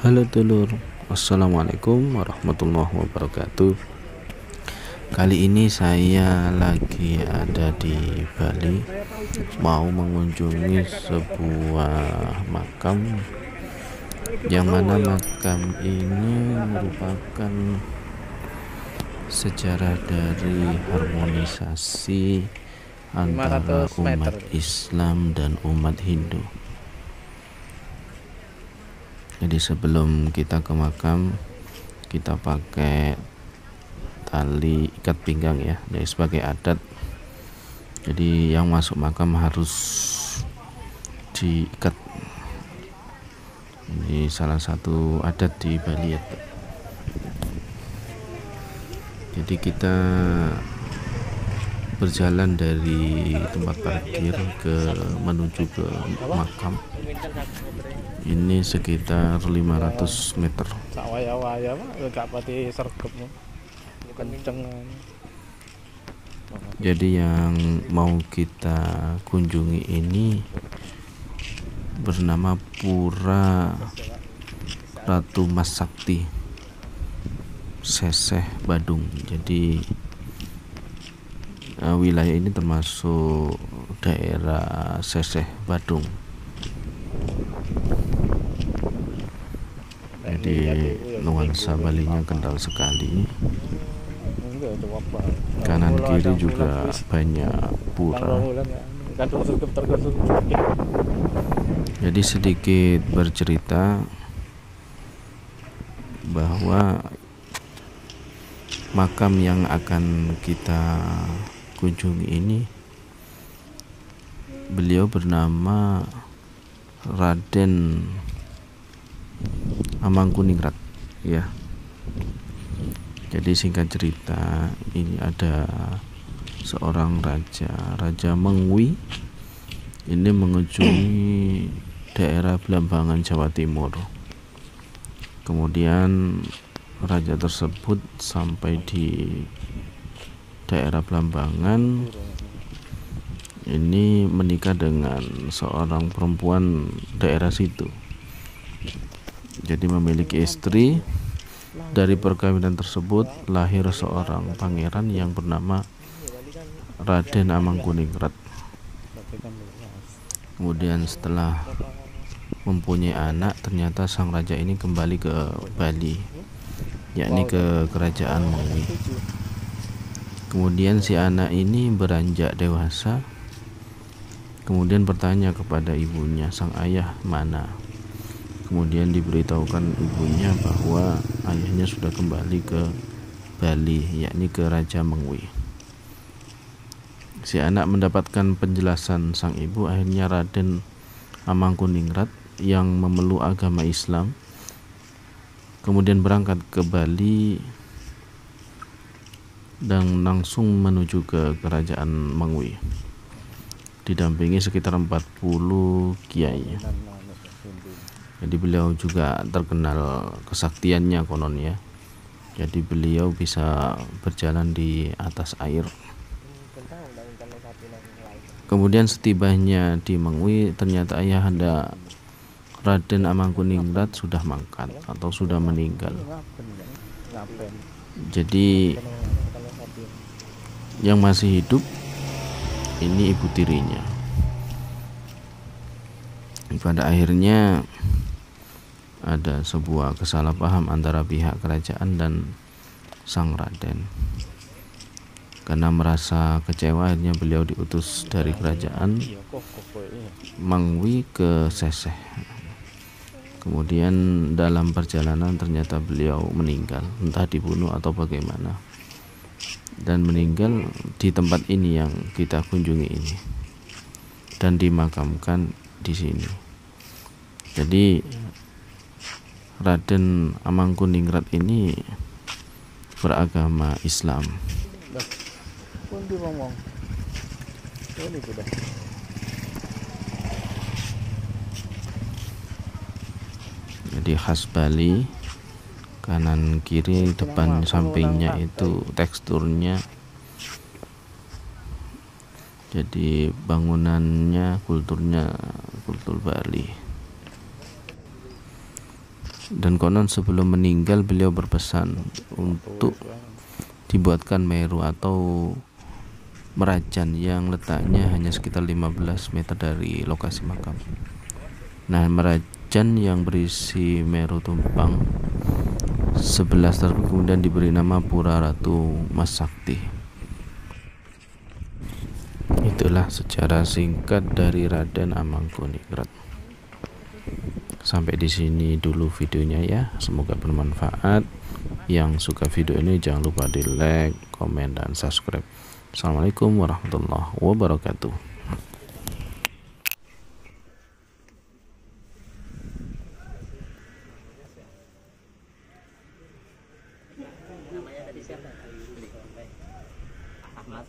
Halo dulur, assalamualaikum warahmatullahi wabarakatuh. Kali ini saya lagi ada di Bali, mau mengunjungi sebuah makam, yang mana makam ini merupakan sejarah dari harmonisasi antara umat Islam dan umat Hindu. Jadi sebelum kita ke makam, kita pakai tali ikat pinggang ya, jadi sebagai adat. Jadi yang masuk makam harus diikat. Ini salah satu adat di Bali ya. Jadi kita berjalan dari tempat parkir menuju ke makam. Ini sekitar 500 meter. Jadi yang mau kita kunjungi ini bernama Pura Ratu Mas Sakti Seseh Badung. Jadi wilayah ini termasuk daerah Seseh Badung. Jadi nuansa Balinya kental sekali. Kanan kiri juga banyak pura. Jadi sedikit bercerita bahwa makam yang akan kita kunjungi ini, beliau bernama Raden Amangkuningrat ya. Jadi singkat cerita, ini ada seorang Raja Mengwi ini mengunjungi daerah Blambangan, Jawa Timur. Kemudian raja tersebut sampai di daerah Blambangan ini menikah dengan seorang perempuan daerah situ. Jadi memiliki istri. Dari perkawinan tersebut lahir seorang pangeran yang bernama Raden Amangkuningrat. Kemudian setelah mempunyai anak, ternyata sang raja ini kembali ke Bali, yakni ke kerajaan Mengwi. Kemudian si anak ini beranjak dewasa, kemudian bertanya kepada ibunya, sang ayah mana? Kemudian diberitahukan ibunya bahwa ayahnya sudah kembali ke Bali, yakni ke Raja Mengwi. Si anak mendapatkan penjelasan sang ibu, akhirnya Raden Amangkuningrat yang memeluk agama Islam kemudian berangkat ke Bali dan langsung menuju ke kerajaan Mengwi, didampingi sekitar 40 kiai. Jadi beliau juga terkenal kesaktiannya konon ya. Jadi beliau bisa berjalan di atas air. Kemudian setibanya di Mengwi, ternyata ayahanda Raden Amangkuningrat sudah mangkat atau sudah meninggal. Jadi yang masih hidup ini ibu tirinya. Pada akhirnya ada sebuah kesalahpaham antara pihak kerajaan dan sang Raden. Karena merasa kecewa, akhirnya beliau diutus dari kerajaan Mengwi ke Seseh. Kemudian dalam perjalanan ternyata beliau meninggal, entah dibunuh atau bagaimana, dan meninggal di tempat ini yang kita kunjungi ini, dan dimakamkan di sini. Jadi Raden Amangkuningrat ini beragama Islam. Jadi khas Bali, kanan kiri depan sampingnya itu teksturnya, jadi bangunannya kulturnya kultur Bali. Dan konon sebelum meninggal beliau berpesan untuk dibuatkan meru atau merajan yang letaknya hanya sekitar 15 meter dari lokasi makam. Nah, merajan yang berisi meru tumpang 11 tersebut kemudian diberi nama Pura Ratu Mas Sakti. Itulah sejarah singkat dari Raden Amangkunikrat. Sampai di sini dulu videonya ya. Semoga bermanfaat. Yang suka video ini jangan lupa di like, komen, dan subscribe. Assalamualaikum warahmatullahi wabarakatuh. Namanya tadi siapa? Ahmad.